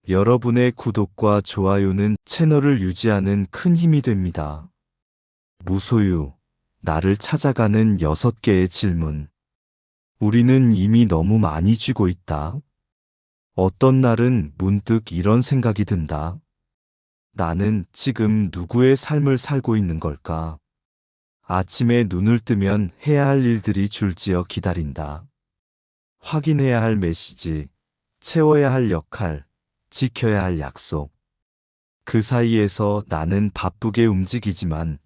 여러분의 구독과 좋아요는 채널을 유지하는 큰 힘이 됩니다. 무소유, 나를 찾아가는 6개의 질문. 우리는 이미 너무 많이 쥐고 있다. 어떤 날은 문득 이런 생각이 든다. 나는 지금 누구의 삶을 살고 있는 걸까? 아침에 눈을 뜨면 해야 할 일들이 줄지어 기다린다. 확인해야 할 메시지, 채워야 할 역할, 지켜야 할 약속. 그 사이에서 나는 바쁘게 움직이지만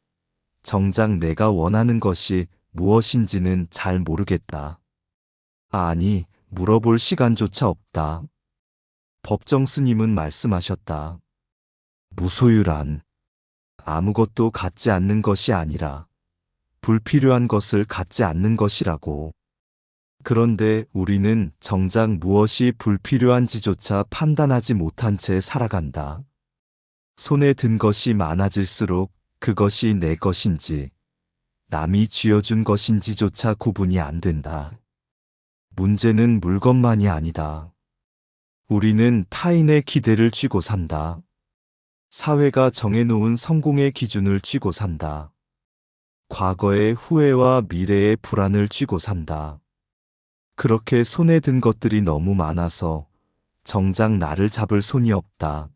정작 내가 원하는 것이 무엇인지는 잘 모르겠다. 아니, 물어볼 시간조차 없다. 법정 스님은 말씀하셨다. 무소유란 아무것도 갖지 않는 것이 아니라 불필요한 것을 갖지 않는 것이라고. 그런데 우리는 정작 무엇이 불필요한지조차 판단하지 못한 채 살아간다. 손에 든 것이 많아질수록 그것이 내 것인지 남이 쥐어준 것인지조차 구분이 안 된다. 문제는 물건만이 아니다. 우리는 타인의 기대를 쥐고 산다. 사회가 정해놓은 성공의 기준을 쥐고 산다. 과거의 후회와 미래의 불안을 쥐고 산다. 그렇게 손에 든 것들이 너무 많아서 정작 나를 잡을 손이 없다.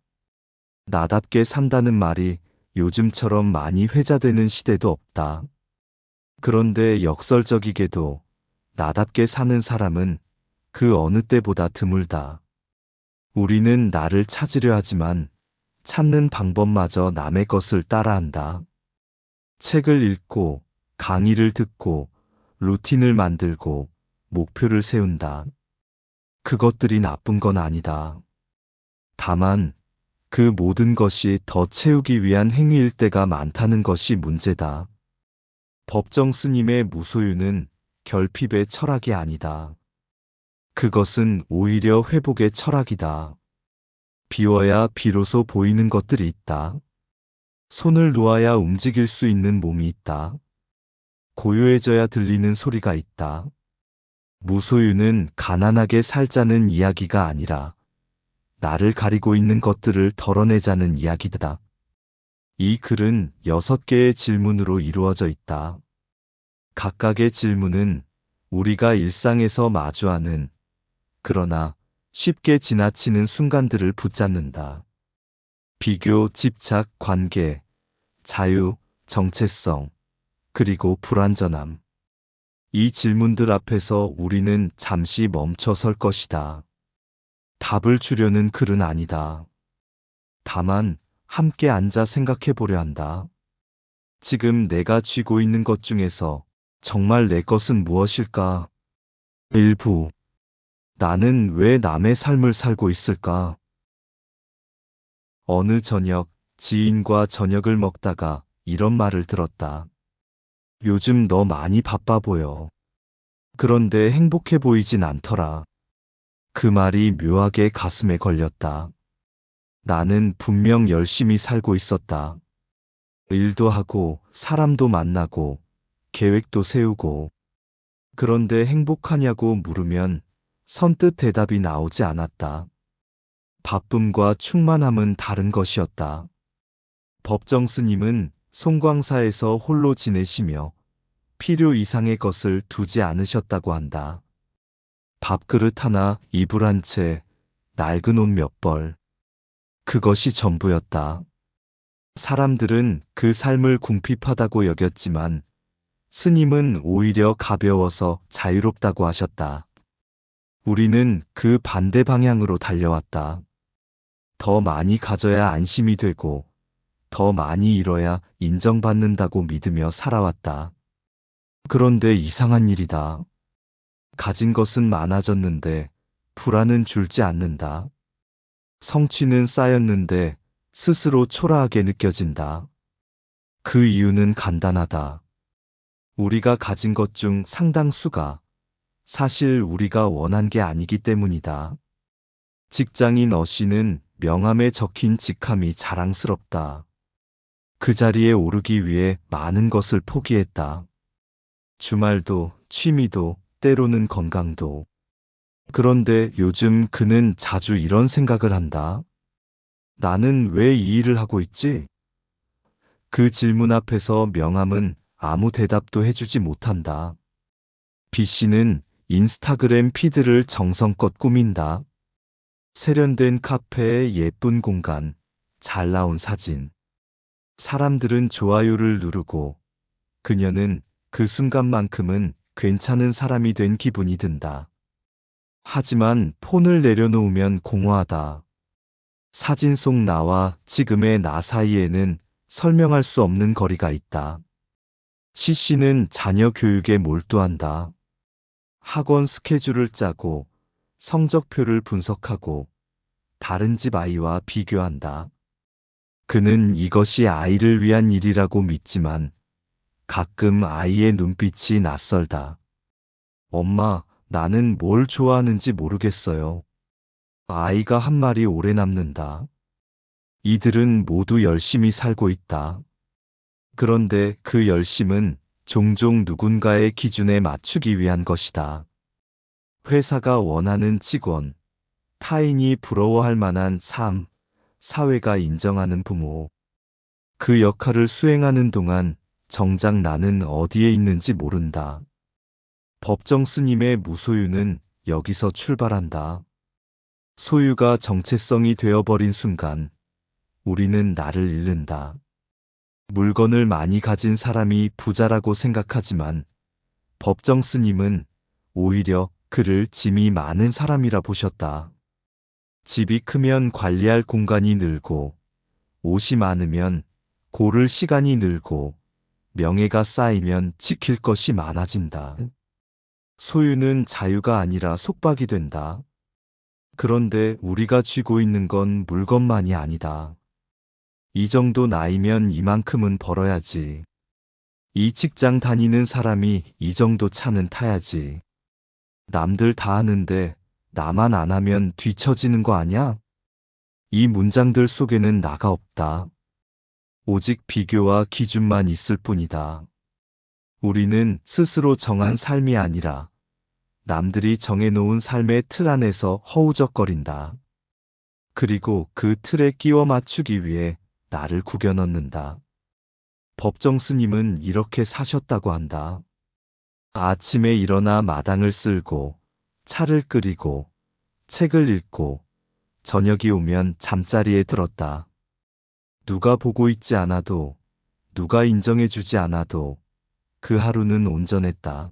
나답게 산다는 말이 요즘처럼 많이 회자되는 시대도 없다. 그런데 역설적이게도 나답게 사는 사람은 그 어느 때보다 드물다. 우리는 나를 찾으려 하지만 찾는 방법마저 남의 것을 따라한다. 책을 읽고 강의를 듣고 루틴을 만들고 목표를 세운다. 그것들이 나쁜 건 아니다. 다만 그 모든 것이 더 채우기 위한 행위일 때가 많다는 것이 문제다. 법정 스님의 무소유는 결핍의 철학이 아니다. 그것은 오히려 회복의 철학이다. 비워야 비로소 보이는 것들이 있다. 손을 놓아야 움직일 수 있는 몸이 있다. 고요해져야 들리는 소리가 있다. 무소유는 가난하게 살자는 이야기가 아니라 나를 가리고 있는 것들을 덜어내자는 이야기다. 이 글은 6개의 질문으로 이루어져 있다. 각각의 질문은 우리가 일상에서 마주하는 그러나 쉽게 지나치는 순간들을 붙잡는다. 비교, 집착, 관계, 자유, 정체성, 그리고 불완전함. 이 질문들 앞에서 우리는 잠시 멈춰 설 것이다. 답을 주려는 글은 아니다. 다만 함께 앉아 생각해 보려 한다. 지금 내가 쥐고 있는 것 중에서 정말 내 것은 무엇일까? 일부. 나는 왜 남의 삶을 살고 있을까? 어느 저녁, 지인과 저녁을 먹다가 이런 말을 들었다. 요즘 너 많이 바빠 보여. 그런데 행복해 보이진 않더라. 그 말이 묘하게 가슴에 걸렸다. 나는 분명 열심히 살고 있었다. 일도 하고, 사람도 만나고, 계획도 세우고. 그런데 행복하냐고 물으면 선뜻 대답이 나오지 않았다. 바쁨과 충만함은 다른 것이었다. 법정 스님은 송광사에서 홀로 지내시며 필요 이상의 것을 두지 않으셨다고 한다. 밥그릇 하나, 이불 한 채, 낡은 옷 몇 벌. 그것이 전부였다. 사람들은 그 삶을 궁핍하다고 여겼지만 스님은 오히려 가벼워서 자유롭다고 하셨다. 우리는 그 반대 방향으로 달려왔다. 더 많이 가져야 안심이 되고 더 많이 잃어야 인정받는다고 믿으며 살아왔다. 그런데 이상한 일이다. 가진 것은 많아졌는데 불안은 줄지 않는다. 성취는 쌓였는데 스스로 초라하게 느껴진다. 그 이유는 간단하다. 우리가 가진 것 중 상당수가 사실 우리가 원한 게 아니기 때문이다. 직장인 어씨는 명함에 적힌 직함이 자랑스럽다. 그 자리에 오르기 위해 많은 것을 포기했다. 주말도, 취미도, 때로는 건강도. 그런데 요즘 그는 자주 이런 생각을 한다. 나는 왜 이 일을 하고 있지? 그 질문 앞에서 명함은 아무 대답도 해주지 못한다. B씨는 인스타그램 피드를 정성껏 꾸민다. 세련된 카페의 예쁜 공간, 잘 나온 사진. 사람들은 좋아요를 누르고 그녀는 그 순간만큼은 괜찮은 사람이 된 기분이 든다. 하지만 폰을 내려놓으면 공허하다. 사진 속 나와 지금의 나 사이에는 설명할 수 없는 거리가 있다. C씨는 자녀 교육에 몰두한다. 학원 스케줄을 짜고 성적표를 분석하고 다른 집 아이와 비교한다. 그는 이것이 아이를 위한 일이라고 믿지만 가끔 아이의 눈빛이 낯설다. 엄마, 나는 뭘 좋아하는지 모르겠어요. 아이가 한 말이 오래 남는다. 이들은 모두 열심히 살고 있다. 그런데 그 열심은 종종 누군가의 기준에 맞추기 위한 것이다. 회사가 원하는 직원, 타인이 부러워할 만한 삶, 사회가 인정하는 부모. 그 역할을 수행하는 동안 정작 나는 어디에 있는지 모른다. 법정 스님의 무소유는 여기서 출발한다. 소유가 정체성이 되어버린 순간 우리는 나를 잃는다. 물건을 많이 가진 사람이 부자라고 생각하지만 법정 스님은 오히려 그를 짐이 많은 사람이라 보셨다. 집이 크면 관리할 공간이 늘고 옷이 많으면 고를 시간이 늘고 명예가 쌓이면 지킬 것이 많아진다. 소유는 자유가 아니라 속박이 된다. 그런데 우리가 쥐고 있는 건 물건만이 아니다. 이 정도 나이면 이만큼은 벌어야지. 이 직장 다니는 사람이 이 정도 차는 타야지. 남들 다 하는데 나만 안 하면 뒤처지는 거 아냐? 이 문장들 속에는 나가 없다. 오직 비교와 기준만 있을 뿐이다. 우리는 스스로 정한 삶이 아니라 남들이 정해놓은 삶의 틀 안에서 허우적거린다. 그리고 그 틀에 끼워 맞추기 위해 나를 구겨 넣는다. 법정 스님은 이렇게 사셨다고 한다. 아침에 일어나 마당을 쓸고 차를 끓이고 책을 읽고 저녁이 오면 잠자리에 들었다. 누가 보고 있지 않아도 누가 인정해주지 않아도 그 하루는 온전했다.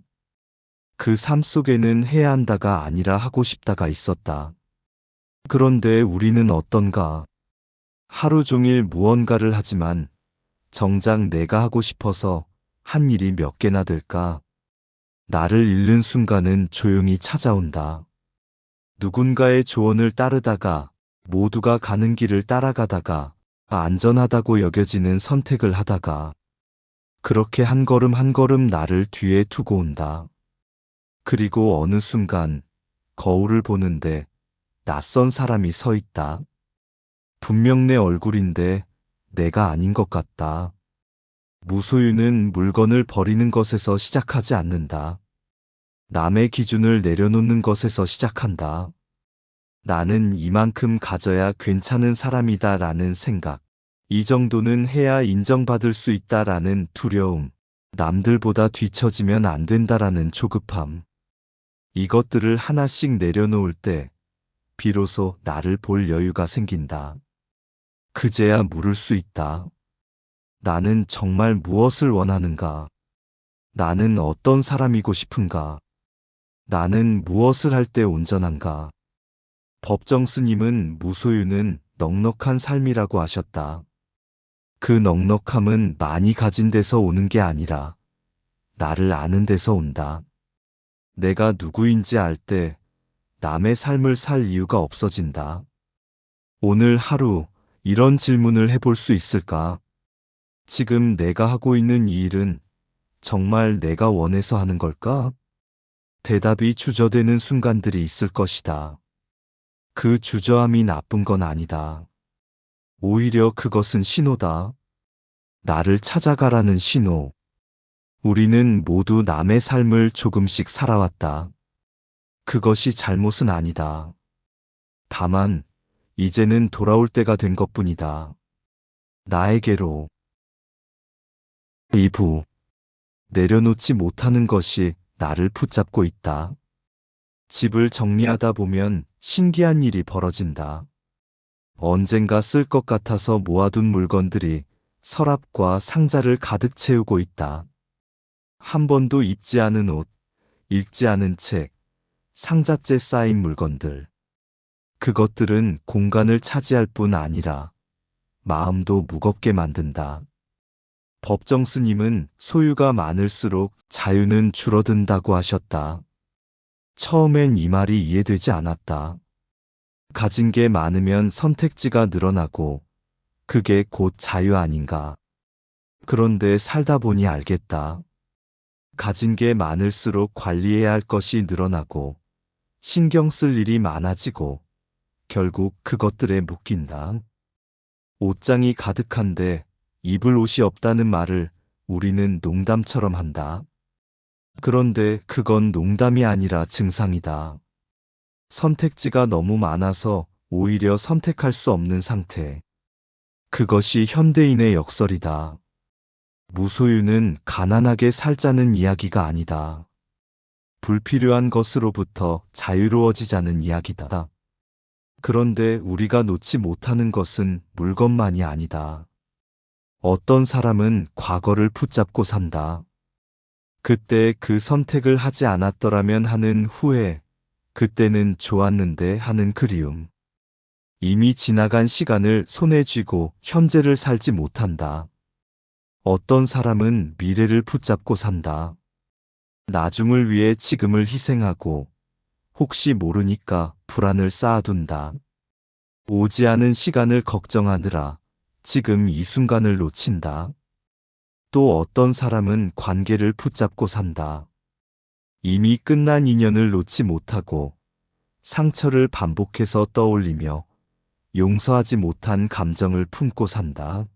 그 삶 속에는 해야 한다가 아니라 하고 싶다가 있었다. 그런데 우리는 어떤가? 하루 종일 무언가를 하지만 정작 내가 하고 싶어서 한 일이 몇 개나 될까? 나를 잃는 순간은 조용히 찾아온다. 누군가의 조언을 따르다가 모두가 가는 길을 따라가다가 안전하다고 여겨지는 선택을 하다가 그렇게 한 걸음 한 걸음 나를 뒤에 두고 온다. 그리고 어느 순간 거울을 보는데 낯선 사람이 서 있다. 분명 내 얼굴인데 내가 아닌 것 같다. 무소유는 물건을 버리는 것에서 시작하지 않는다. 남의 기준을 내려놓는 것에서 시작한다. 나는 이만큼 가져야 괜찮은 사람이다 라는 생각. 이 정도는 해야 인정받을 수 있다 라는 두려움. 남들보다 뒤처지면 안 된다라는 조급함. 이것들을 하나씩 내려놓을 때 비로소 나를 볼 여유가 생긴다. 그제야 물을 수 있다. 나는 정말 무엇을 원하는가? 나는 어떤 사람이고 싶은가? 나는 무엇을 할 때 온전한가? 법정 스님은 무소유는 넉넉한 삶이라고 하셨다. 그 넉넉함은 많이 가진 데서 오는 게 아니라 나를 아는 데서 온다. 내가 누구인지 알 때 남의 삶을 살 이유가 없어진다. 오늘 하루 이런 질문을 해볼 수 있을까? 지금 내가 하고 있는 이 일은 정말 내가 원해서 하는 걸까? 대답이 주저되는 순간들이 있을 것이다. 그 주저함이 나쁜 건 아니다. 오히려 그것은 신호다. 나를 찾아가라는 신호. 우리는 모두 남의 삶을 조금씩 살아왔다. 그것이 잘못은 아니다. 다만 이제는 돌아올 때가 된 것뿐이다. 나에게로. 2부. 내려놓지 못하는 것이 나를 붙잡고 있다. 집을 정리하다 보면 신기한 일이 벌어진다. 언젠가 쓸 것 같아서 모아둔 물건들이 서랍과 상자를 가득 채우고 있다. 한 번도 입지 않은 옷, 읽지 않은 책, 상자째 쌓인 물건들. 그것들은 공간을 차지할 뿐 아니라 마음도 무겁게 만든다. 법정 스님은 소유가 많을수록 자유는 줄어든다고 하셨다. 처음엔 이 말이 이해되지 않았다. 가진 게 많으면 선택지가 늘어나고 그게 곧 자유 아닌가. 그런데 살다 보니 알겠다. 가진 게 많을수록 관리해야 할 것이 늘어나고 신경 쓸 일이 많아지고 결국 그것들에 묶인다. 옷장이 가득한데 입을 옷이 없다는 말을 우리는 농담처럼 한다. 그런데 그건 농담이 아니라 증상이다. 선택지가 너무 많아서 오히려 선택할 수 없는 상태. 그것이 현대인의 역설이다. 무소유는 가난하게 살자는 이야기가 아니다. 불필요한 것으로부터 자유로워지자는 이야기다. 그런데 우리가 놓지 못하는 것은 물건만이 아니다. 어떤 사람은 과거를 붙잡고 산다. 그때 그 선택을 하지 않았더라면 하는 후회, 그때는 좋았는데 하는 그리움. 이미 지나간 시간을 손에 쥐고 현재를 살지 못한다. 어떤 사람은 미래를 붙잡고 산다. 나중을 위해 지금을 희생하고 혹시 모르니까 불안을 쌓아둔다. 오지 않은 시간을 걱정하느라 지금 이 순간을 놓친다. 또 어떤 사람은 관계를 붙잡고 산다. 이미 끝난 인연을 놓지 못하고 상처를 반복해서 떠올리며 용서하지 못한 감정을 품고 산다.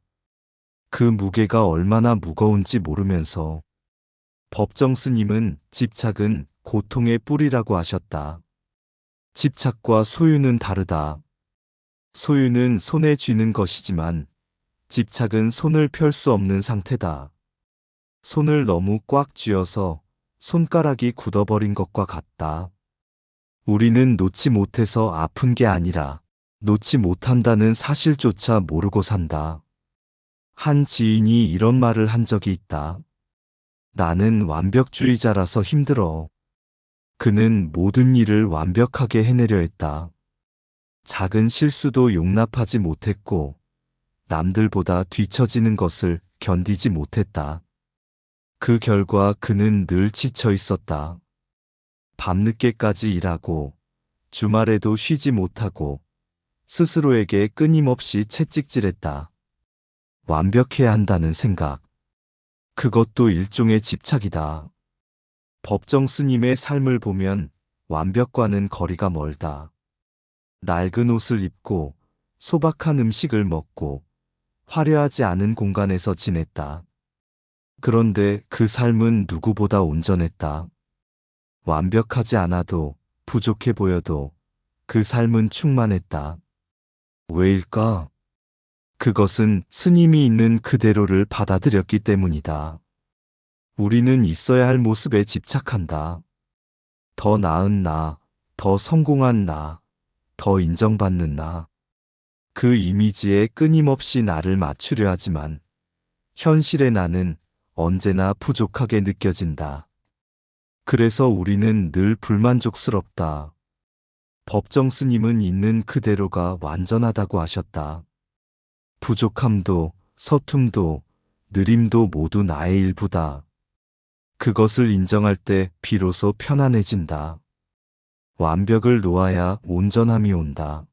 그 무게가 얼마나 무거운지 모르면서. 법정 스님은 집착은 고통의 뿌리라고 하셨다. 집착과 소유는 다르다. 소유는 손에 쥐는 것이지만 집착은 손을 펼 수 없는 상태다. 손을 너무 꽉 쥐어서 손가락이 굳어버린 것과 같다. 우리는 놓지 못해서 아픈 게 아니라 놓지 못한다는 사실조차 모르고 산다. 한 지인이 이런 말을 한 적이 있다. 나는 완벽주의자라서 힘들어. 그는 모든 일을 완벽하게 해내려 했다. 작은 실수도 용납하지 못했고 남들보다 뒤처지는 것을 견디지 못했다. 그 결과 그는 늘 지쳐 있었다. 밤늦게까지 일하고 주말에도 쉬지 못하고 스스로에게 끊임없이 채찍질했다. 완벽해야 한다는 생각. 그것도 일종의 집착이다. 법정 스님의 삶을 보면 완벽과는 거리가 멀다. 낡은 옷을 입고 소박한 음식을 먹고 화려하지 않은 공간에서 지냈다. 그런데 그 삶은 누구보다 온전했다. 완벽하지 않아도 부족해 보여도 그 삶은 충만했다. 왜일까? 그것은 스님이 있는 그대로를 받아들였기 때문이다. 우리는 있어야 할 모습에 집착한다. 더 나은 나, 더 성공한 나, 더 인정받는 나. 그 이미지에 끊임없이 나를 맞추려 하지만 현실의 나는 언제나 부족하게 느껴진다. 그래서 우리는 늘 불만족스럽다. 법정 스님은 있는 그대로가 완전하다고 하셨다. 부족함도 서툼도 느림도 모두 나의 일부다. 그것을 인정할 때 비로소 편안해진다. 완벽을 놓아야 온전함이 온다.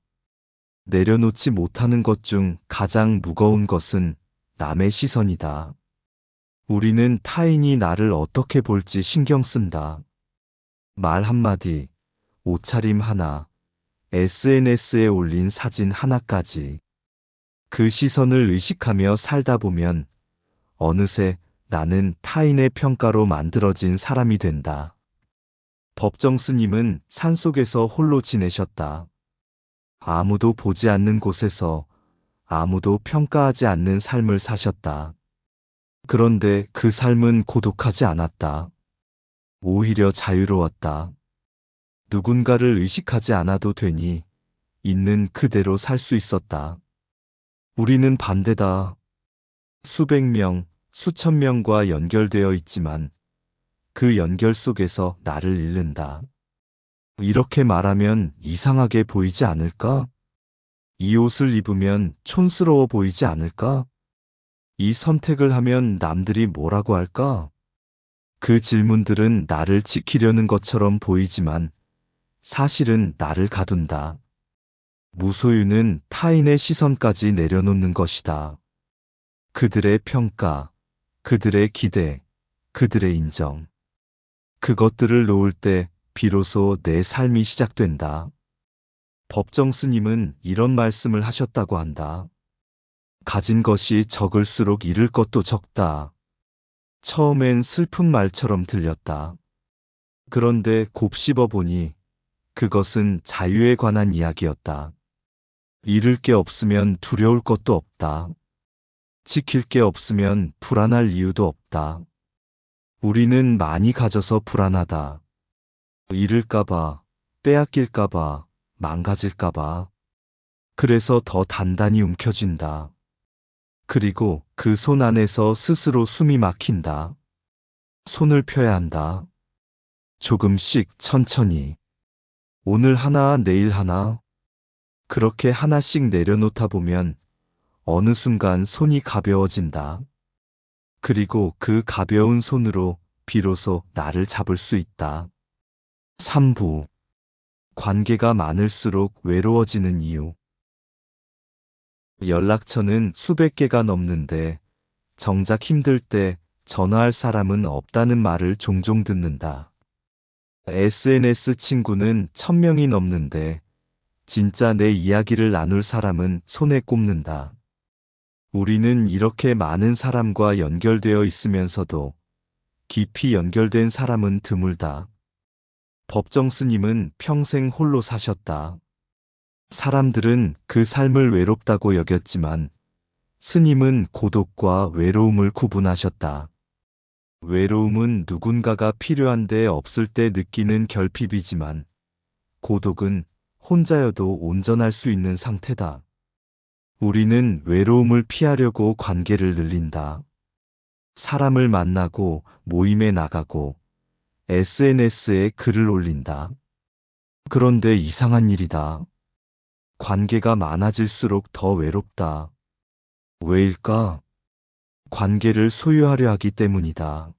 내려놓지 못하는 것 중 가장 무거운 것은 남의 시선이다. 우리는 타인이 나를 어떻게 볼지 신경 쓴다. 말 한마디, 옷차림 하나, SNS에 올린 사진 하나까지. 그 시선을 의식하며 살다 보면 어느새 나는 타인의 평가로 만들어진 사람이 된다. 법정 스님은 산속에서 홀로 지내셨다. 아무도 보지 않는 곳에서 아무도 평가하지 않는 삶을 사셨다. 그런데 그 삶은 고독하지 않았다. 오히려 자유로웠다. 누군가를 의식하지 않아도 되니 있는 그대로 살 수 있었다. 우리는 반대다. 수백 명, 수천 명과 연결되어 있지만 그 연결 속에서 나를 잃는다. 이렇게 말하면 이상하게 보이지 않을까? 이 옷을 입으면 촌스러워 보이지 않을까? 이 선택을 하면 남들이 뭐라고 할까? 그 질문들은 나를 지키려는 것처럼 보이지만 사실은 나를 가둔다. 무소유는 타인의 시선까지 내려놓는 것이다. 그들의 평가, 그들의 기대, 그들의 인정. 그것들을 놓을 때 비로소 내 삶이 시작된다. 법정 스님은 이런 말씀을 하셨다고 한다. 가진 것이 적을수록 잃을 것도 적다. 처음엔 슬픈 말처럼 들렸다. 그런데 곱씹어 보니 그것은 자유에 관한 이야기였다. 잃을 게 없으면 두려울 것도 없다. 지킬 게 없으면 불안할 이유도 없다. 우리는 많이 가져서 불안하다. 잃을까봐, 빼앗길까봐, 망가질까봐. 그래서 더 단단히 움켜쥔다. 그리고 그 손 안에서 스스로 숨이 막힌다. 손을 펴야 한다. 조금씩 천천히. 오늘 하나, 내일 하나. 그렇게 하나씩 내려놓다 보면 어느 순간 손이 가벼워진다. 그리고 그 가벼운 손으로 비로소 나를 잡을 수 있다. 3부. 관계가 많을수록 외로워지는 이유. 연락처는 수백 개가 넘는데 정작 힘들 때 전화할 사람은 없다는 말을 종종 듣는다. SNS 친구는 1000명이 넘는데 진짜 내 이야기를 나눌 사람은 손에 꼽는다. 우리는 이렇게 많은 사람과 연결되어 있으면서도 깊이 연결된 사람은 드물다. 법정 스님은 평생 홀로 사셨다. 사람들은 그 삶을 외롭다고 여겼지만 스님은 고독과 외로움을 구분하셨다. 외로움은 누군가가 필요한데 없을 때 느끼는 결핍이지만 고독은 혼자여도 온전할 수 있는 상태다. 우리는 외로움을 피하려고 관계를 늘린다. 사람을 만나고 모임에 나가고 SNS에 글을 올린다. 그런데 이상한 일이다. 관계가 많아질수록 더 외롭다. 왜일까? 관계를 소유하려 하기 때문이다.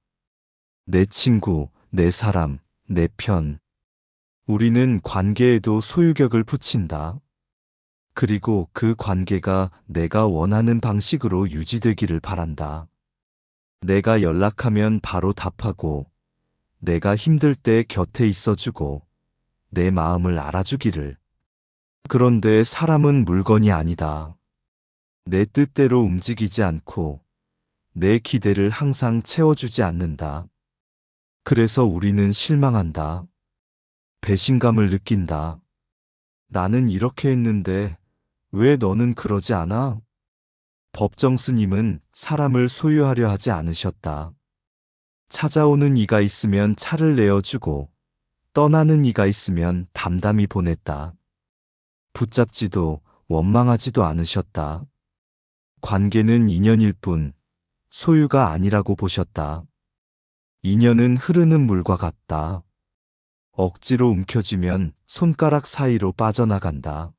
내 친구, 내 사람, 내 편. 우리는 관계에도 소유격을 붙인다. 그리고 그 관계가 내가 원하는 방식으로 유지되기를 바란다. 내가 연락하면 바로 답하고, 내가 힘들 때 곁에 있어주고, 내 마음을 알아주기를. 그런데 사람은 물건이 아니다. 내 뜻대로 움직이지 않고, 내 기대를 항상 채워주지 않는다. 그래서 우리는 실망한다. 배신감을 느낀다. 나는 이렇게 했는데 왜 너는 그러지 않아? 법정 스님은 사람을 소유하려 하지 않으셨다. 찾아오는 이가 있으면 차를 내어주고 떠나는 이가 있으면 담담히 보냈다. 붙잡지도 원망하지도 않으셨다. 관계는 인연일 뿐 소유가 아니라고 보셨다. 인연은 흐르는 물과 같다. 억지로 움켜쥐면 손가락 사이로 빠져나간다.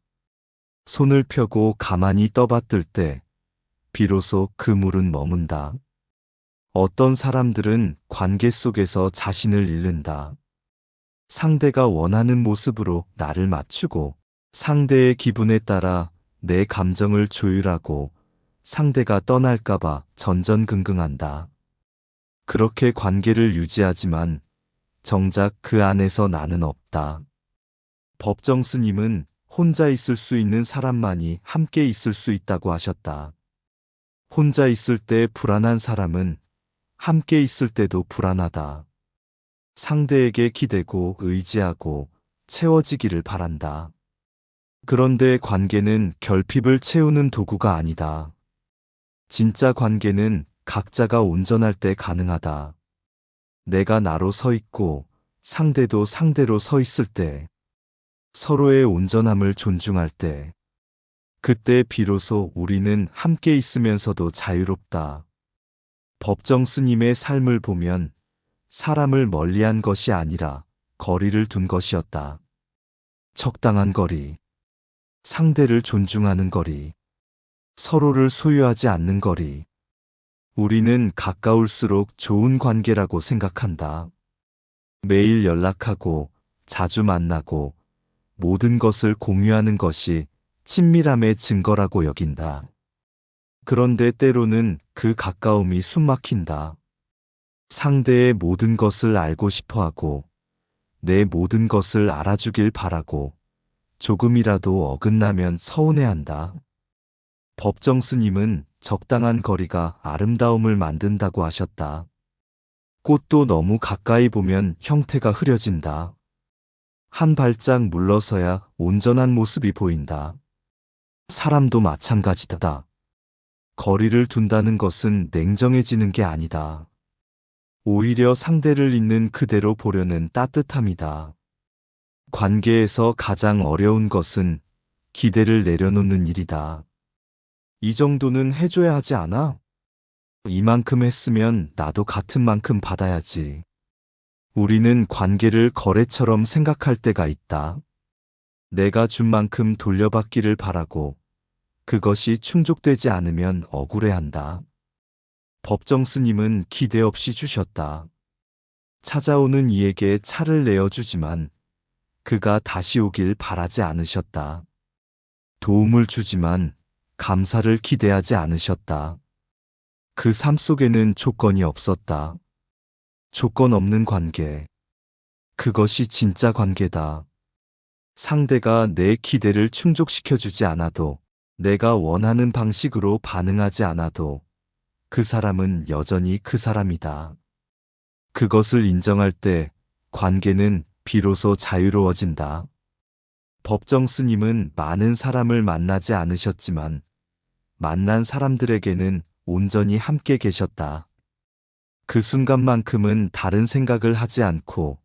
손을 펴고 가만히 떠받들 때 비로소 그 물은 머문다. 어떤 사람들은 관계 속에서 자신을 잃는다. 상대가 원하는 모습으로 나를 맞추고 상대의 기분에 따라 내 감정을 조율하고 상대가 떠날까봐 전전긍긍한다. 그렇게 관계를 유지하지만 정작 그 안에서 나는 없다. 법정 스님은 혼자 있을 수 있는 사람만이 함께 있을 수 있다고 하셨다. 혼자 있을 때 불안한 사람은 함께 있을 때도 불안하다. 상대에게 기대고 의지하고 채워지기를 바란다. 그런데 관계는 결핍을 채우는 도구가 아니다. 진짜 관계는 각자가 온전할 때 가능하다. 내가 나로 서 있고 상대도 상대로 서 있을 때, 서로의 온전함을 존중할 때, 그때 비로소 우리는 함께 있으면서도 자유롭다. 법정 스님의 삶을 보면 사람을 멀리한 것이 아니라 거리를 둔 것이었다. 적당한 거리, 상대를 존중하는 거리, 서로를 소유하지 않는 거리. 우리는 가까울수록 좋은 관계라고 생각한다. 매일 연락하고 자주 만나고 모든 것을 공유하는 것이 친밀함의 증거라고 여긴다. 그런데 때로는 그 가까움이 숨막힌다. 상대의 모든 것을 알고 싶어 하고 내 모든 것을 알아주길 바라고 조금이라도 어긋나면 서운해한다. 법정 스님은 적당한 거리가 아름다움을 만든다고 하셨다. 꽃도 너무 가까이 보면 형태가 흐려진다. 한 발짝 물러서야 온전한 모습이 보인다. 사람도 마찬가지다. 거리를 둔다는 것은 냉정해지는 게 아니다. 오히려 상대를 있는 그대로 보려는 따뜻함이다. 관계에서 가장 어려운 것은 기대를 내려놓는 일이다. 이 정도는 해줘야 하지 않아? 이만큼 했으면 나도 같은 만큼 받아야지. 우리는 관계를 거래처럼 생각할 때가 있다. 내가 준 만큼 돌려받기를 바라고 그것이 충족되지 않으면 억울해한다. 법정 스님은 기대 없이 주셨다. 찾아오는 이에게 차를 내어주지만 그가 다시 오길 바라지 않으셨다. 도움을 주지만 감사를 기대하지 않으셨다. 그 삶 속에는 조건이 없었다. 조건 없는 관계. 그것이 진짜 관계다. 상대가 내 기대를 충족시켜주지 않아도, 내가 원하는 방식으로 반응하지 않아도 그 사람은 여전히 그 사람이다. 그것을 인정할 때 관계는 비로소 자유로워진다. 법정 스님은 많은 사람을 만나지 않으셨지만 만난 사람들에게는 온전히 함께 계셨다. 그 순간만큼은 다른 생각을 하지 않고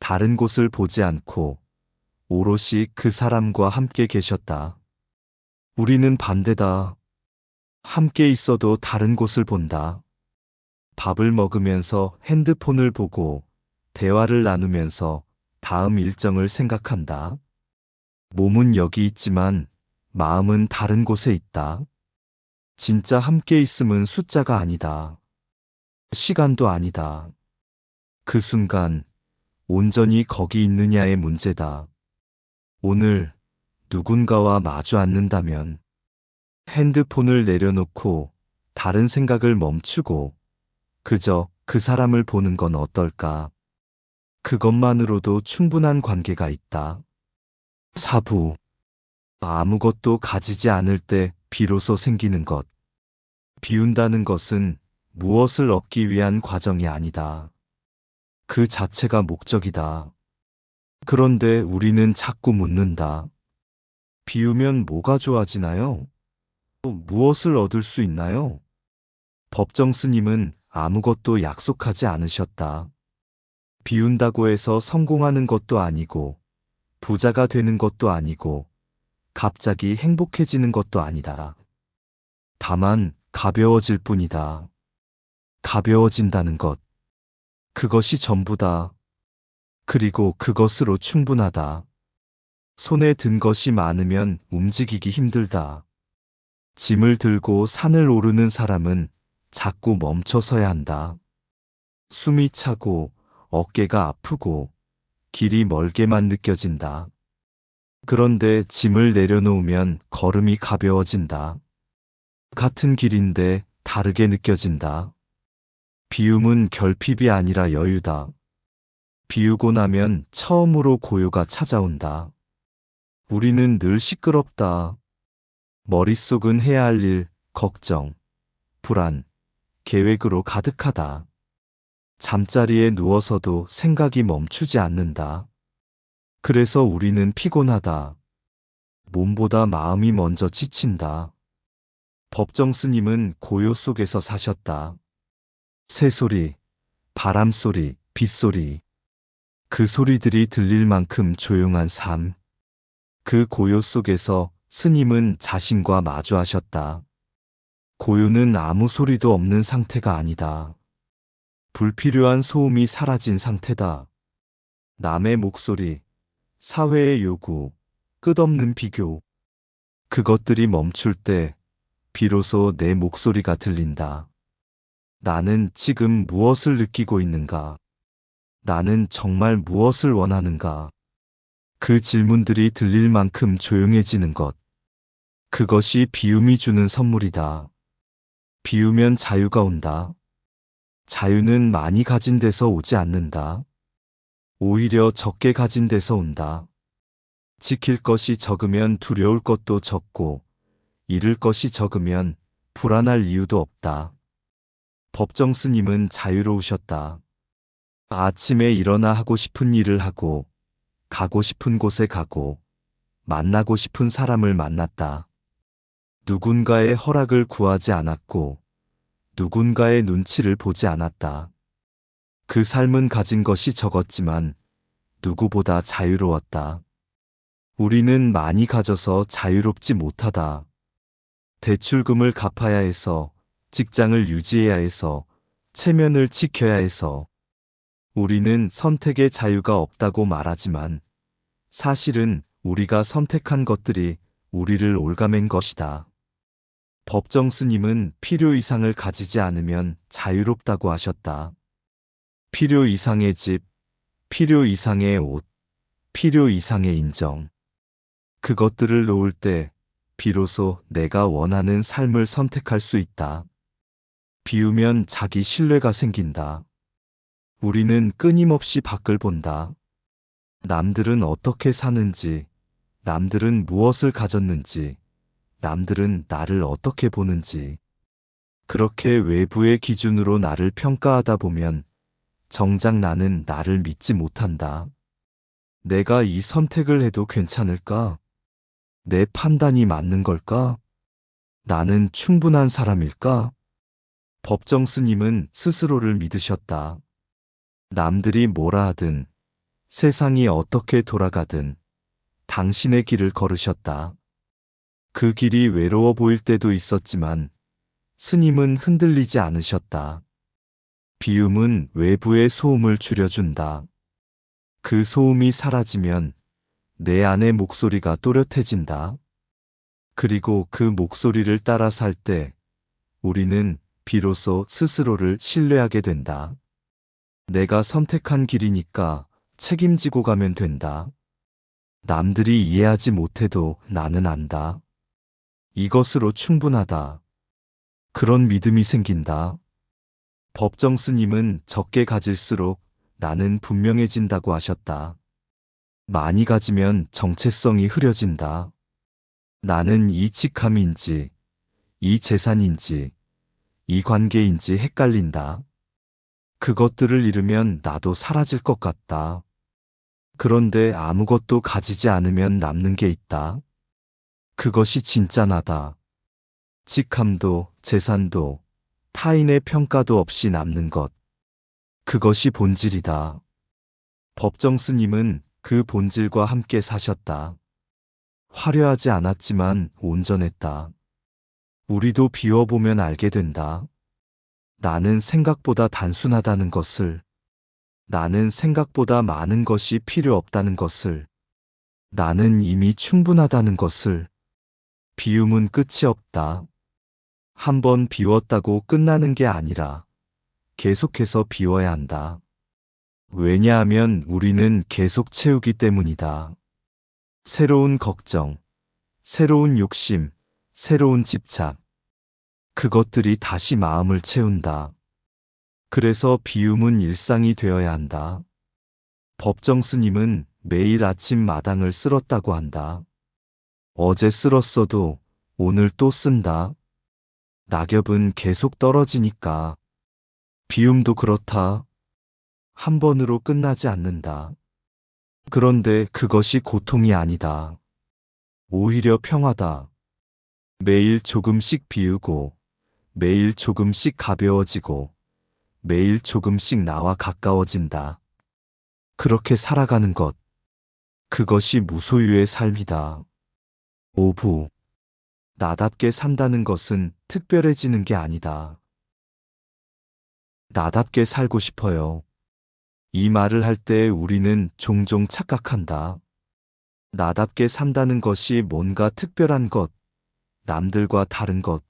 다른 곳을 보지 않고 오롯이 그 사람과 함께 계셨다. 우리는 반대다. 함께 있어도 다른 곳을 본다. 밥을 먹으면서 핸드폰을 보고 대화를 나누면서 다음 일정을 생각한다. 몸은 여기 있지만 마음은 다른 곳에 있다. 진짜 함께 있음은 숫자가 아니다. 시간도 아니다. 그 순간 온전히 거기 있느냐의 문제다. 오늘 누군가와 마주 앉는다면 핸드폰을 내려놓고 다른 생각을 멈추고 그저 그 사람을 보는 건 어떨까? 그것만으로도 충분한 관계가 있다. 사부. 아무것도 가지지 않을 때 비로소 생기는 것. 비운다는 것은 무엇을 얻기 위한 과정이 아니다. 그 자체가 목적이다. 그런데 우리는 자꾸 묻는다. 비우면 뭐가 좋아지나요? 또 무엇을 얻을 수 있나요? 법정 스님은 아무것도 약속하지 않으셨다. 비운다고 해서 성공하는 것도 아니고, 부자가 되는 것도 아니고, 갑자기 행복해지는 것도 아니다. 다만 가벼워질 뿐이다. 가벼워진다는 것. 그것이 전부다. 그리고 그것으로 충분하다. 손에 든 것이 많으면 움직이기 힘들다. 짐을 들고 산을 오르는 사람은 자꾸 멈춰서야 한다. 숨이 차고 어깨가 아프고 길이 멀게만 느껴진다. 그런데 짐을 내려놓으면 걸음이 가벼워진다. 같은 길인데 다르게 느껴진다. 비움은 결핍이 아니라 여유다. 비우고 나면 처음으로 고요가 찾아온다. 우리는 늘 시끄럽다. 머릿속은 해야 할 일, 걱정, 불안, 계획으로 가득하다. 잠자리에 누워서도 생각이 멈추지 않는다. 그래서 우리는 피곤하다. 몸보다 마음이 먼저 지친다. 법정 스님은 고요 속에서 사셨다. 새소리, 바람소리, 빗소리. 그 소리들이 들릴 만큼 조용한 삶. 그 고요 속에서 스님은 자신과 마주하셨다. 고요는 아무 소리도 없는 상태가 아니다. 불필요한 소음이 사라진 상태다. 남의 목소리, 사회의 요구, 끝없는 비교. 그것들이 멈출 때 비로소 내 목소리가 들린다. 나는 지금 무엇을 느끼고 있는가? 나는 정말 무엇을 원하는가? 그 질문들이 들릴 만큼 조용해지는 것. 그것이 비움이 주는 선물이다. 비우면 자유가 온다. 자유는 많이 가진 데서 오지 않는다. 오히려 적게 가진 데서 온다. 지킬 것이 적으면 두려울 것도 적고, 잃을 것이 적으면 불안할 이유도 없다. 법정 스님은 자유로우셨다. 아침에 일어나 하고 싶은 일을 하고, 가고 싶은 곳에 가고, 만나고 싶은 사람을 만났다. 누군가의 허락을 구하지 않았고, 누군가의 눈치를 보지 않았다. 그 삶은 가진 것이 적었지만, 누구보다 자유로웠다. 우리는 많이 가져서 자유롭지 못하다. 대출금을 갚아야 해서, 직장을 유지해야 해서, 체면을 지켜야 해서, 우리는 선택의 자유가 없다고 말하지만, 사실은 우리가 선택한 것들이 우리를 올가맨 것이다. 법정 스님은 필요 이상을 가지지 않으면 자유롭다고 하셨다. 필요 이상의 집, 필요 이상의 옷, 필요 이상의 인정. 그것들을 놓을 때 비로소 내가 원하는 삶을 선택할 수 있다. 비우면 자기 신뢰가 생긴다. 우리는 끊임없이 밖을 본다. 남들은 어떻게 사는지, 남들은 무엇을 가졌는지, 남들은 나를 어떻게 보는지. 그렇게 외부의 기준으로 나를 평가하다 보면 정작 나는 나를 믿지 못한다. 내가 이 선택을 해도 괜찮을까? 내 판단이 맞는 걸까? 나는 충분한 사람일까? 법정 스님은 스스로를 믿으셨다. 남들이 뭐라 하든, 세상이 어떻게 돌아가든 당신의 길을 걸으셨다. 그 길이 외로워 보일 때도 있었지만 스님은 흔들리지 않으셨다. 비움은 외부의 소음을 줄여준다. 그 소음이 사라지면 내 안의 목소리가 또렷해진다. 그리고 그 목소리를 따라 살 때 우리는 비로소 스스로를 신뢰하게 된다. 내가 선택한 길이니까 책임지고 가면 된다. 남들이 이해하지 못해도 나는 안다. 이것으로 충분하다. 그런 믿음이 생긴다. 법정 스님은 적게 가질수록 나는 분명해진다고 하셨다. 많이 가지면 정체성이 흐려진다. 나는 이 직함인지, 이 재산인지, 이 관계인지 헷갈린다. 그것들을 잃으면 나도 사라질 것 같다. 그런데 아무것도 가지지 않으면 남는 게 있다. 그것이 진짜 나다. 직함도 재산도 타인의 평가도 없이 남는 것. 그것이 본질이다. 법정 스님은 그 본질과 함께 사셨다. 화려하지 않았지만 온전했다. 우리도 비워보면 알게 된다. 나는 생각보다 단순하다는 것을, 나는 생각보다 많은 것이 필요 없다는 것을, 나는 이미 충분하다는 것을. 비움은 끝이 없다. 한 번 비웠다고 끝나는 게 아니라 계속해서 비워야 한다. 왜냐하면 우리는 계속 채우기 때문이다. 새로운 걱정, 새로운 욕심, 새로운 집착. 그것들이 다시 마음을 채운다. 그래서 비움은 일상이 되어야 한다. 법정 스님은 매일 아침 마당을 쓸었다고 한다. 어제 쓸었어도 오늘 또 쓴다. 낙엽은 계속 떨어지니까. 비움도 그렇다. 한 번으로 끝나지 않는다. 그런데 그것이 고통이 아니다. 오히려 평화다. 매일 조금씩 비우고, 매일 조금씩 가벼워지고, 매일 조금씩 나와 가까워진다. 그렇게 살아가는 것, 그것이 무소유의 삶이다. 5부. 나답게 산다는 것은 특별해지는 게 아니다. 나답게 살고 싶어요. 이 말을 할 때 우리는 종종 착각한다. 나답게 산다는 것이 뭔가 특별한 것, 남들과 다른 것,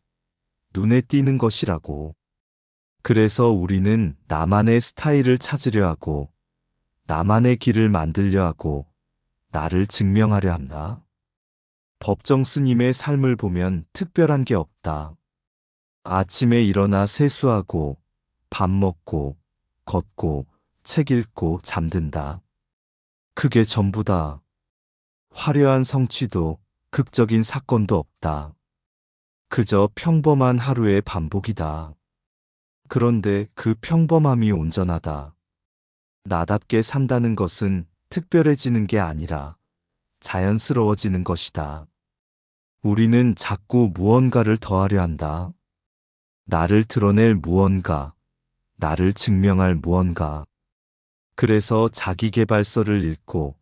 눈에 띄는 것이라고. 그래서 우리는 나만의 스타일을 찾으려 하고, 나만의 길을 만들려 하고, 나를 증명하려 한다. 법정 스님의 삶을 보면 특별한 게 없다. 아침에 일어나 세수하고, 밥 먹고, 걷고, 책 읽고 잠든다. 그게 전부다. 화려한 성취도, 극적인 사건도 없다. 그저 평범한 하루의 반복이다. 그런데 그 평범함이 온전하다. 나답게 산다는 것은 특별해지는 게 아니라 자연스러워지는 것이다. 우리는 자꾸 무언가를 더하려 한다. 나를 드러낼 무언가, 나를 증명할 무언가. 그래서 자기계발서를 읽고,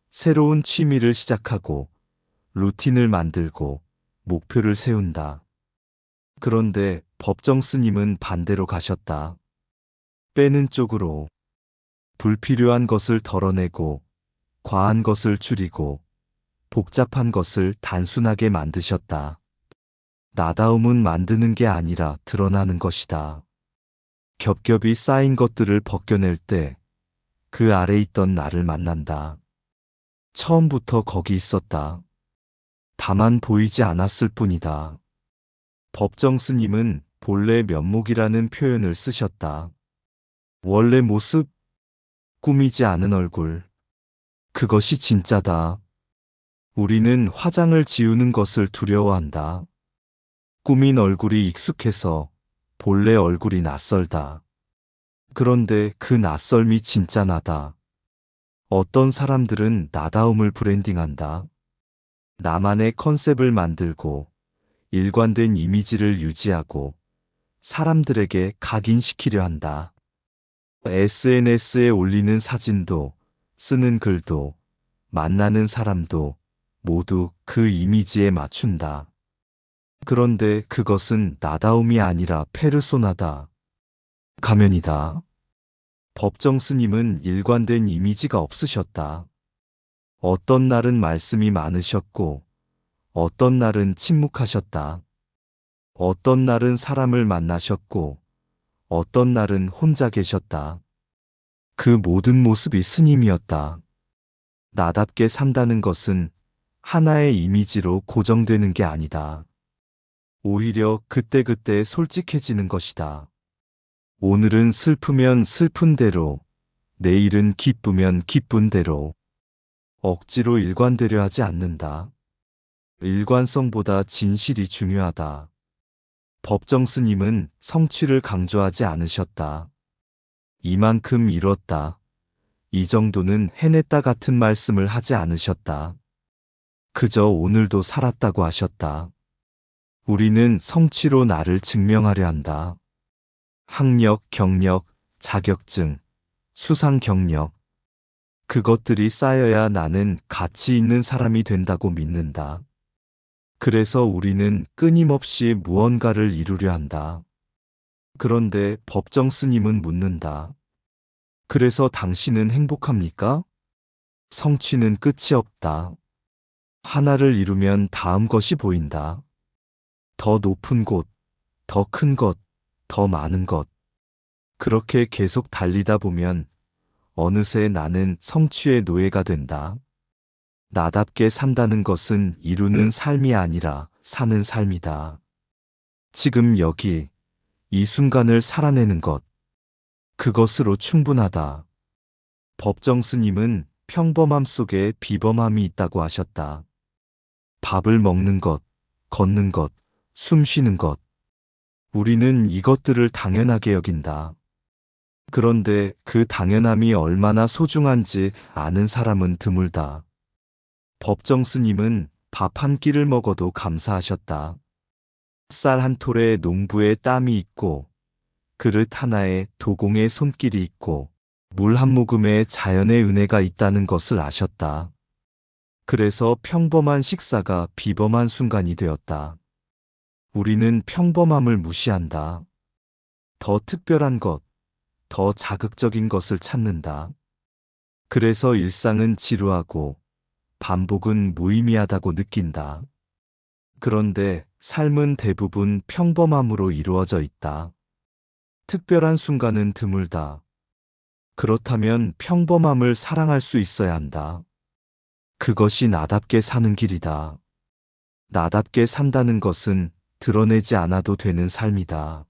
새로운 취미를 시작하고, 루틴을 만들고, 목표를 세운다. 그런데 법정 스님은 반대로 가셨다. 빼는 쪽으로. 불필요한 것을 덜어내고, 과한 것을 줄이고, 복잡한 것을 단순하게 만드셨다. 나다움은 만드는 게 아니라 드러나는 것이다. 겹겹이 쌓인 것들을 벗겨낼 때 그 아래 있던 나를 만난다. 처음부터 거기 있었다. 다만 보이지 않았을 뿐이다. 법정 스님은 본래 면목이라는 표현을 쓰셨다. 원래 모습, 꾸미지 않은 얼굴. 그것이 진짜다. 우리는 화장을 지우는 것을 두려워한다. 꾸민 얼굴이 익숙해서 본래 얼굴이 낯설다. 그런데 그 낯설미 진짜 나다. 어떤 사람들은 나다움을 브랜딩한다. 나만의 컨셉을 만들고 일관된 이미지를 유지하고 사람들에게 각인시키려 한다. SNS에 올리는 사진도 쓰는 글도 만나는 사람도 모두 그 이미지에 맞춘다. 그런데 그것은 나다움이 아니라 페르소나다. 가면이다. 법정 스님은 일관된 이미지가 없으셨다. 어떤 날은 말씀이 많으셨고, 어떤 날은 침묵하셨다. 어떤 날은 사람을 만나셨고, 어떤 날은 혼자 계셨다. 그 모든 모습이 스님이었다. 나답게 산다는 것은 하나의 이미지로 고정되는 게 아니다. 오히려 그때그때 솔직해지는 것이다. 오늘은 슬프면 슬픈 대로, 내일은 기쁘면 기쁜 대로. 억지로 일관되려 하지 않는다. 일관성보다 진실이 중요하다. 법정 스님은 성취를 강조하지 않으셨다. 이만큼 이뤘다. 이 정도는 해냈다 같은 말씀을 하지 않으셨다. 그저 오늘도 살았다고 하셨다. 우리는 성취로 나를 증명하려 한다. 학력, 경력, 자격증, 수상 경력. 그것들이 쌓여야 나는 가치 있는 사람이 된다고 믿는다. 그래서 우리는 끊임없이 무언가를 이루려 한다. 그런데 법정 스님은 묻는다. 그래서 당신은 행복합니까? 성취는 끝이 없다. 하나를 이루면 다음 것이 보인다. 더 높은 곳, 더 큰 것, 더 많은 것. 그렇게 계속 달리다 보면 어느새 나는 성취의 노예가 된다. 나답게 산다는 것은 이루는 삶이 아니라 사는 삶이다. 지금 여기, 이 순간을 살아내는 것. 그것으로 충분하다. 법정 스님은 평범함 속에 비범함이 있다고 하셨다. 밥을 먹는 것, 걷는 것, 숨 쉬는 것. 우리는 이것들을 당연하게 여긴다. 그런데 그 당연함이 얼마나 소중한지 아는 사람은 드물다. 법정 스님은 밥 한 끼를 먹어도 감사하셨다. 쌀 한 톨에 농부의 땀이 있고, 그릇 하나에 도공의 손길이 있고, 물 한 모금에 자연의 은혜가 있다는 것을 아셨다. 그래서 평범한 식사가 비범한 순간이 되었다. 우리는 평범함을 무시한다. 더 특별한 것, 더 자극적인 것을 찾는다. 그래서 일상은 지루하고 반복은 무의미하다고 느낀다. 그런데 삶은 대부분 평범함으로 이루어져 있다. 특별한 순간은 드물다. 그렇다면 평범함을 사랑할 수 있어야 한다. 그것이 나답게 사는 길이다. 나답게 산다는 것은 드러내지 않아도 되는 삶이다.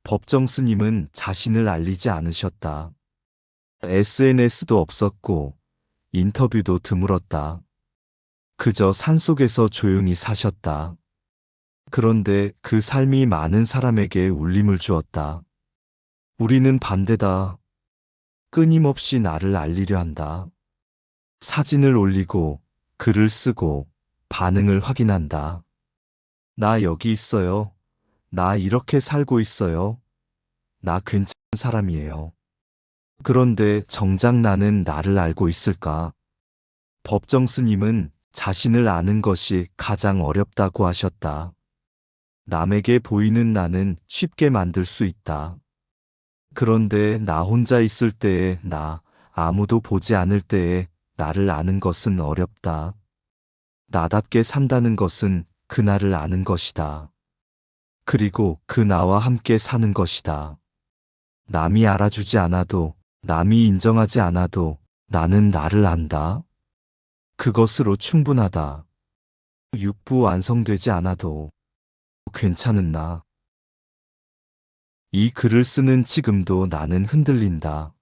법정 스님은 자신을 알리지 않으셨다. SNS도 없었고 인터뷰도 드물었다. 그저 산속에서 조용히 사셨다. 그런데 그 삶이 많은 사람에게 울림을 주었다. 우리는 반대다. 끊임없이 나를 알리려 한다. 사진을 올리고 글을 쓰고 반응을 확인한다. 나 여기 있어요. 나 이렇게 살고 있어요. 나 괜찮은 사람이에요. 그런데 정작 나는 나를 알고 있을까? 법정 스님은 자신을 아는 것이 가장 어렵다고 하셨다. 남에게 보이는 나는 쉽게 만들 수 있다. 그런데 나 혼자 있을 때에 아무도 보지 않을 때에 나를 아는 것은 어렵다. 나답게 산다는 것은 그날을 아는 것이다. 그리고 그 나와 함께 사는 것이다. 남이 알아주지 않아도, 남이 인정하지 않아도 나는 나를 안다. 그것으로 충분하다. 육부 완성되지 않아도 괜찮은 나. 이 글을 쓰는 지금도 나는 흔들린다.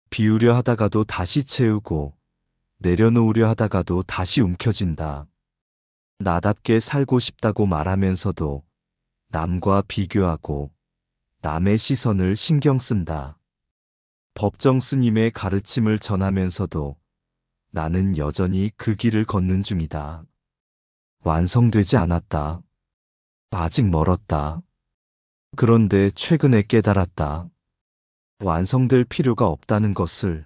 비우려 하다가도 다시 채우고, 내려놓으려 하다가도 다시 움켜진다. 나답게 살고 싶다고 말하면서도 남과 비교하고 남의 시선을 신경 쓴다. 법정 스님의 가르침을 전하면서도 나는 여전히 그 길을 걷는 중이다. 완성되지 않았다. 아직 멀었다. 그런데 최근에 깨달았다. 완성될 필요가 없다는 것을.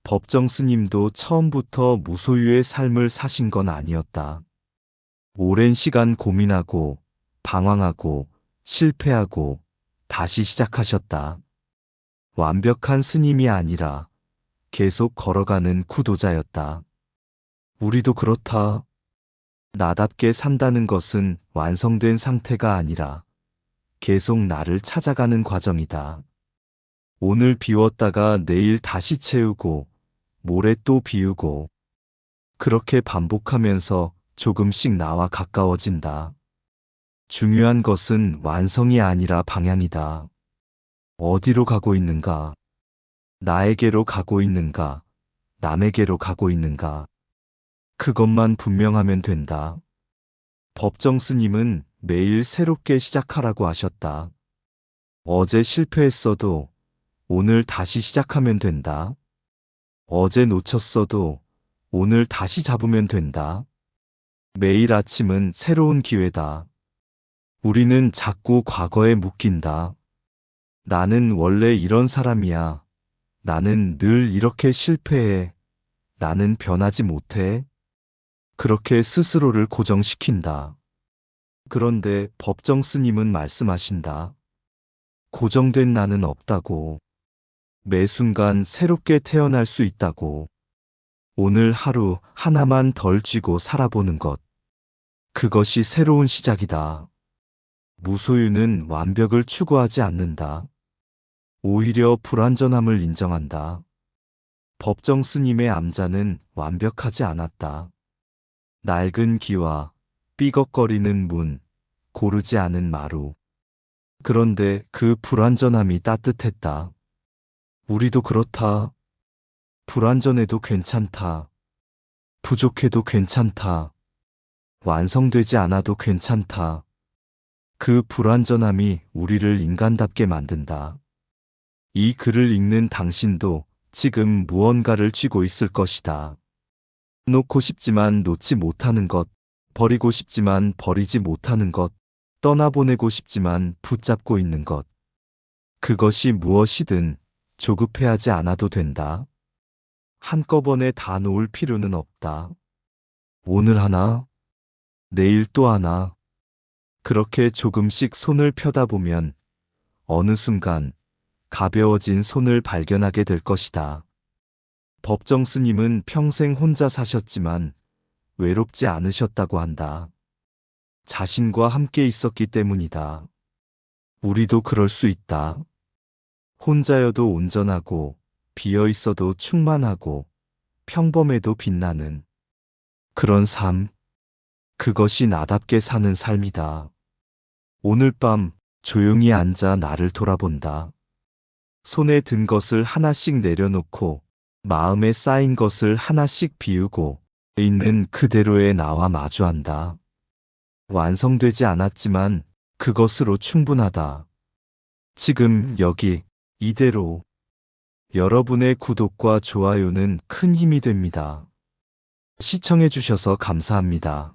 법정 스님도 처음부터 무소유의 삶을 사신 건 아니었다. 오랜 시간 고민하고 방황하고 실패하고 다시 시작하셨다. 완벽한 스님이 아니라 계속 걸어가는 구도자였다. 우리도 그렇다. 나답게 산다는 것은 완성된 상태가 아니라 계속 나를 찾아가는 과정이다. 오늘 비웠다가 내일 다시 채우고 모레 또 비우고 그렇게 반복하면서 조금씩 나와 가까워진다. 중요한 것은 완성이 아니라 방향이다. 어디로 가고 있는가? 나에게로 가고 있는가? 남에게로 가고 있는가? 그것만 분명하면 된다. 법정 스님은 매일 새롭게 시작하라고 하셨다. 어제 실패했어도 오늘 다시 시작하면 된다. 어제 놓쳤어도 오늘 다시 잡으면 된다. 매일 아침은 새로운 기회다. 우리는 자꾸 과거에 묶인다. 나는 원래 이런 사람이야. 나는 늘 이렇게 실패해. 나는 변하지 못해. 그렇게 스스로를 고정시킨다. 그런데 법정 스님은 말씀하신다. 고정된 나는 없다고. 매 순간 새롭게 태어날 수 있다고. 오늘 하루 하나만 덜 쥐고 살아보는 것. 그것이 새로운 시작이다. 무소유는 완벽을 추구하지 않는다. 오히려 불완전함을 인정한다. 법정 스님의 암자는 완벽하지 않았다. 낡은 기와 삐걱거리는 문, 고르지 않은 마루. 그런데 그 불완전함이 따뜻했다. 우리도 그렇다. 불완전해도 괜찮다. 부족해도 괜찮다. 완성되지 않아도 괜찮다. 그 불완전함이 우리를 인간답게 만든다. 이 글을 읽는 당신도 지금 무언가를 쥐고 있을 것이다. 놓고 싶지만 놓지 못하는 것, 버리고 싶지만 버리지 못하는 것, 떠나보내고 싶지만 붙잡고 있는 것. 그것이 무엇이든 조급해하지 않아도 된다. 한꺼번에 다 놓을 필요는 없다. 오늘 하나, 내일 또 하나. 그렇게 조금씩 손을 펴다 보면 어느 순간 가벼워진 손을 발견하게 될 것이다. 법정 스님은 평생 혼자 사셨지만 외롭지 않으셨다고 한다. 자신과 함께 있었기 때문이다. 우리도 그럴 수 있다. 혼자여도 온전하고 비어 있어도 충만하고 평범해도 빛나는 그런 삶. 그것이 나답게 사는 삶이다. 오늘 밤 조용히 앉아 나를 돌아본다. 손에 든 것을 하나씩 내려놓고 마음에 쌓인 것을 하나씩 비우고 있는 그대로의 나와 마주한다. 완성되지 않았지만 그것으로 충분하다. 지금 여기 이대로. 여러분의 구독과 좋아요는 큰 힘이 됩니다. 시청해주셔서 감사합니다.